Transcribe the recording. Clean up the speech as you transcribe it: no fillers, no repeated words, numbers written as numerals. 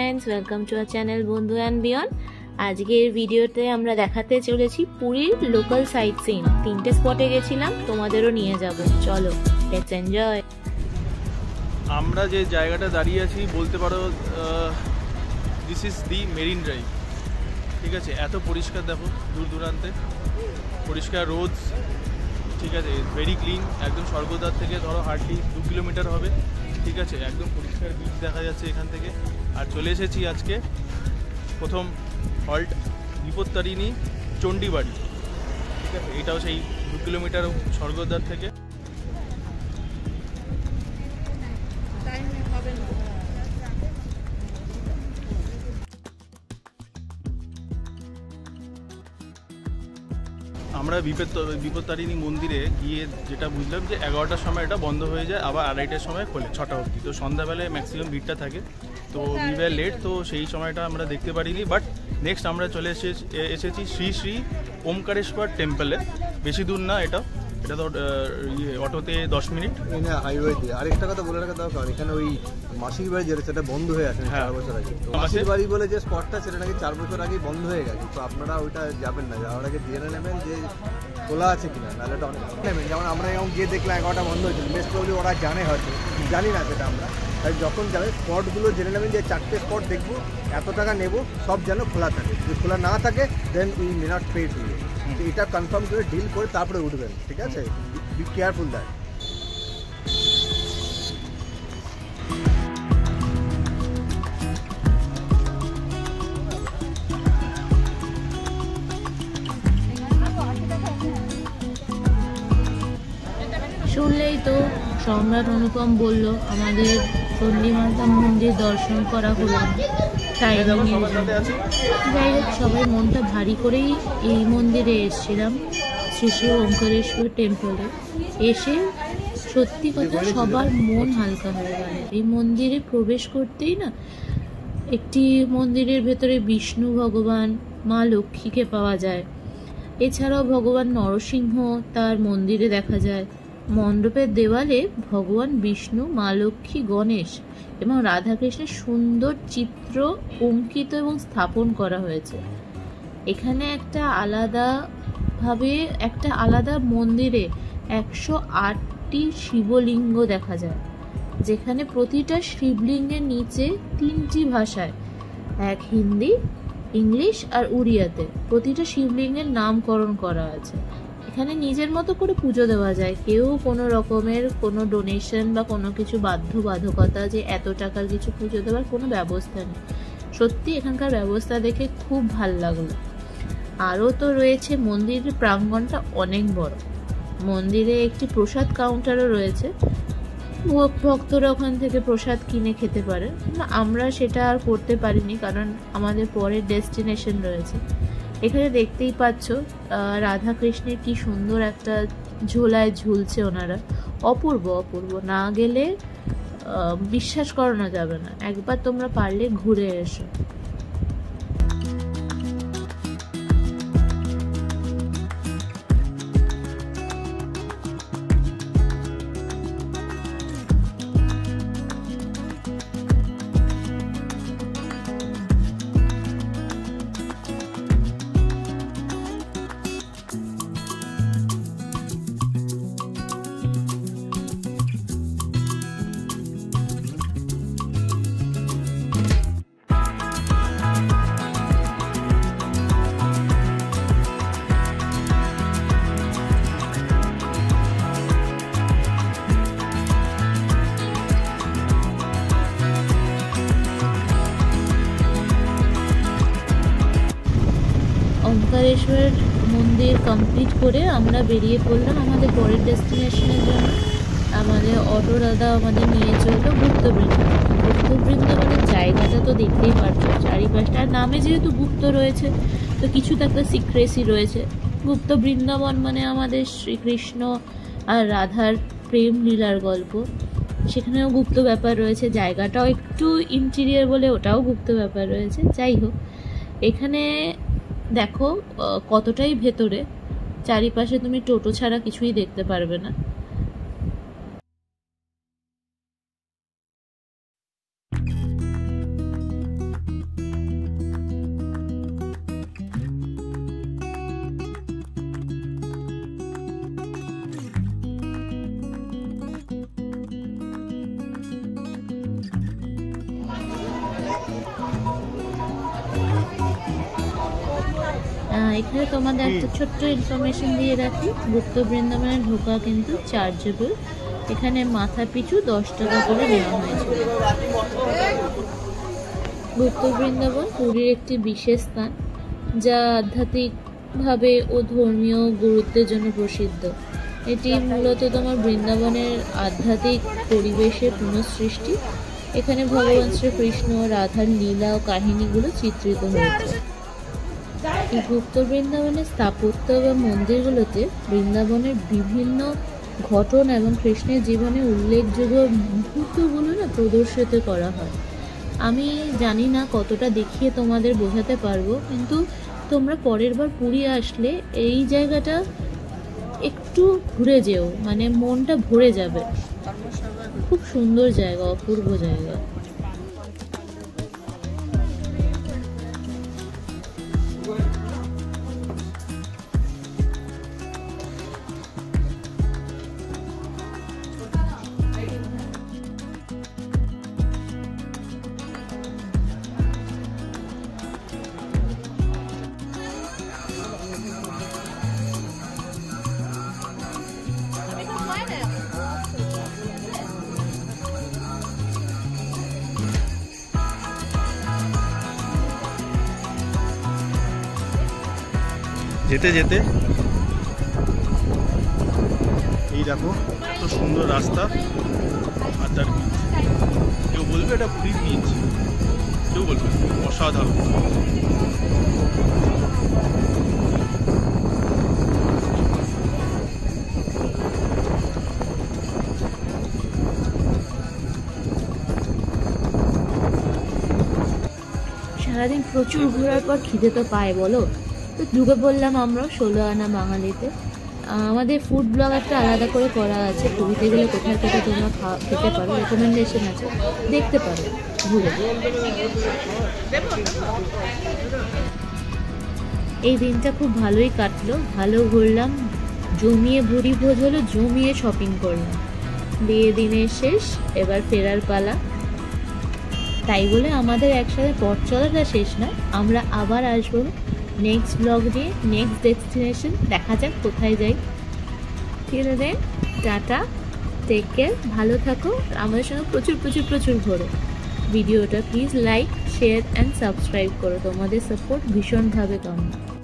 Friends, welcome to our channel Bandhu and beyond. আজকের ভিডিওতে আমরা দেখাতে চলেছি পুরীর লোকাল সাইট সিন। তিনটে স্পটে গেছিলাম, তোমাদেরও নিয়ে যাব। চলো, লেটস এনজয়। আমরা যে জায়গাটা দাঁড়িয়ে আছি বলতে পারো this is the marine drive. ঠিক আছে, এত পরিষ্কার দেখো, দূর দূরান্তে পরিষ্কার রোড, ঠিক আছে, ভেরি ক্লিন। একদম স্বর্গদ্বার থেকে ধরো হার্ডলি 2 কিলোমিটার হবে। ঠিক আছে, একদম পরিষ্কার বিচ দেখা যাচ্ছে এখান থেকে। আর চলে এসেছি আজকে প্রথম হল্ট বিপত্তারিণী চণ্ডীবাড়ি। ঠিক আছে, এটাও সেই 2 কিলোমিটার স্বর্গদ্বার থেকে। আমরা বিপত্তারিণী মন্দিরে গিয়ে যেটা বুঝলাম যে 11টার সময় এটা বন্ধ হয়ে যায়, আবার 2:30টার সময় খোলে, 6টা অবধি। তো সন্ধ্যাবেলায় ম্যাক্সিমাম ভিড়টা থাকে, তো উই ওয়্যার লেট, তো সেই সময়টা আমরা দেখতে পারিনি। বাট নেক্সট আমরা চলে এসেছি শ্রী শ্রী ওমকারেশ্বর টেম্পলে। বেশি দূর না, এটা তো অটোতে 10 মিনিট হাইওয়ে দিয়ে। আরেকটা কথা বলে রাখা দরকার, এখানে ওই মাসির বাড়ি যেটা সেটা বন্ধ হয়ে আছে 4 বছর আগে। মাসির বাড়ি বলে যে স্পটটা সেটা নাকি 4 বছর আগেই বন্ধ হয়ে গেছে। তো আপনারা ওইটা যাবেন না, যাওয়ার আগে জেনে নেবেন যে খোলা আছে কিনা, নাহলে ওটা অনেক নেবেন। যেমন আমরা এরকম গিয়ে দেখলাম 11টা বন্ধ হয়েছিল, বেস্ট প্রবলি ওরা জানে, হয়তো জানি না সেটা আমরা। তাই যখন যাবে স্পটগুলো জেনে নেবেন যে 4টে স্পট দেখবো, এত টাকা নেবো, সব যেন খোলা থাকে। যদি খোলা না থাকে then we may not pay to you. তো এটা কনফার্ম করে ডিল করে তারপরে উঠবেন। ঠিক আছে, বি কেয়ারফুল দ্যাট। শুনলেই তো সম্রাট অনুপম বলল আমাদের চণ্ডী মাতা মন্দির দর্শন করা হলো না। যাই হোক, সবাই মনটা ভারী করেই এই মন্দিরে এসেছিলাম, শ্রী শ্রী ওমকারেশ্বর টেম্পলে। এসে সত্যি কথা সবার মন হালকা হয়ে গেল। এই মন্দিরে প্রবেশ করতেই না, একটি মন্দিরের ভেতরে বিষ্ণু ভগবান, মা লক্ষ্মীকে পাওয়া যায়। এছাড়াও ভগবান নরসিংহ তার মন্দিরে দেখা যায়। মণ্ডপের দেওয়ালে ভগবান বিষ্ণু, মা লক্ষ্মী, গণেশ এবং রাধাকৃষ্ণের সুন্দর চিত্র অঙ্কিত এবং স্থাপন করা হয়েছে। এখানে একটা আলাদা মন্দিরে 108টি শিবলিঙ্গ দেখা যায়, যেখানে প্রতিটা শিবলিঙ্গের নিচে 3টি ভাষায়, এক হিন্দি, ইংলিশ আর উড়িয়াতে প্রতিটা শিবলিঙ্গের নামকরণ করা আছে। এখানে নিজের মতো করে পুজো দেওয়া যায়, কেউ কোনো রকমের কোনো ডোনেশন বা কোনো কিছু বাধ্যবাধকতা যে এত টাকার কিছু পুজো দেওয়ার কোনো ব্যবস্থা নেই। সত্যি এখানকার ব্যবস্থা দেখে খুব ভাল লাগলো। আরও তো রয়েছে, মন্দিরের প্রাঙ্গণটা অনেক বড়। মন্দিরে একটি প্রসাদ কাউন্টারও রয়েছে, ভক্তরা ওখান থেকে প্রসাদ কিনে খেতে পারে। আমরা সেটা আর করতে পারিনি, কারণ আমাদের পরের ডেস্টিনেশন রয়েছে। এখানে দেখতেই পাচ্ছ রাধা কৃষ্ণের কি সুন্দর একটা ঝোলায় ঝুলছে ওনারা। অপূর্ব অপূর্ব, না গেলে বিশ্বাস করানো যাবে না। একবার তোমরা পারলে ঘুরে এসো। ওমকারেশ্বর মন্দির কমপ্লিট করে আমরা বেরিয়ে পড়লাম আমাদের পরের ডেস্টিনেশনের জন্য। আমাদের অটো দাদা আমাদের নিয়ে চললো গুপ্ত বৃন্দাবনের জায়গাটা তো দেখতেই পারছো, চারিপাশটা। আর নামে যেহেতু গুপ্ত রয়েছে, তো কিছু তো একটা সিক্রেসি রয়েছে। গুপ্ত বৃন্দাবন মানে আমাদের শ্রীকৃষ্ণ আর রাধার প্রেম লীলার গল্প, সেখানেও গুপ্ত ব্যাপার রয়েছে। জায়গাটাও একটু ইন্টেরিয়ার বলে ওটাও গুপ্ত ব্যাপার রয়েছে। যাই হোক, এখানে দেখো কতটাই ভেতরে, চারিপাশে তুমি টোটো ছাড়া কিছুই দেখতে পারবে না। এখানে তোমাদের একটা ছোট্ট ইনফরমেশন দিয়ে রাখি, গুপ্ত বৃন্দাবনে ঢোকা কিন্তু চার্জেবল। এখানে মাথা পিছু 10 টাকা করে নেওয়া হয়েছিল। গুপ্ত বৃন্দাবন পুরীর একটি বিশেষ স্থান, যা আধ্যাত্মিকভাবে ও ধর্মীয় গুরুত্বের জন্য প্রসিদ্ধ। এটি মূলত তোমার বৃন্দাবনের আধ্যাত্মিক পরিবেশের পুনঃসৃষ্টি। এখানে ভগবান শ্রীকৃষ্ণ রাধার লীলা ও কাহিনীগুলো চিত্রিত হয়েছে। এই গুপ্ত বৃন্দাবনের স্থাপত্য বা মন্দিরগুলোতে বৃন্দাবনের বিভিন্ন ঘটনা এবং কৃষ্ণের জীবনে উল্লেখযোগ্য মুহূর্তগুলো প্রদর্শিত করা হয়। আমি জানি না কতটা দেখিয়ে তোমাদের বোঝাতে পারবো, কিন্তু তোমরা পরের বার পুরী আসলে এই জায়গাটা একটু ঘুরে যেও, মানে মনটা ভরে যাবে। খুব সুন্দর জায়গা, অপূর্ব জায়গা। যেতে যেতে এই দেখো এত সুন্দর রাস্তা, আর তার বিচ। কেউ বলবে এটা পুরীর বিচ, কেউ বলবে অসাধারণ। সারাদিন প্রচুর ঘোরার পর খিদে তো পায় বলো, তো ঢুকে পড়লাম আমরা 16 আনা বাঙালিতে। আমাদের ফুড ব্লগ একটা আলাদা করে করা আছে, পুরীতে গেলে কোথায় কোথায় তোমরা খেতে পারো, রেকমেন্ডেশন আছে, দেখতে পারো ঘুরে। এই দিনটা খুব ভালোই কাটলো, ভালো ঘুরলাম, জমিয়ে ভুরি ভোজ হলো, জমিয়ে শপিং করলাম। বিয়ে দিনের শেষ, এবার ফেরার পালা। তাই বলে আমাদের একসাথে পথ চলাটা শেষ না, আমরা আবার আসবো নেক্সট ব্লগ নিয়ে, নেক্সট ডেস্টিনেশন। দেখা যাক কোথায় যাই। Till then, tata, take care, ভালো থাকো, আমাদের সঙ্গে প্রচুর প্রচুর প্রচুর ঘোরো। ভিডিওটা please like, share and subscribe করো, তোমাদের সাপোর্ট ভীষণভাবে কামনা।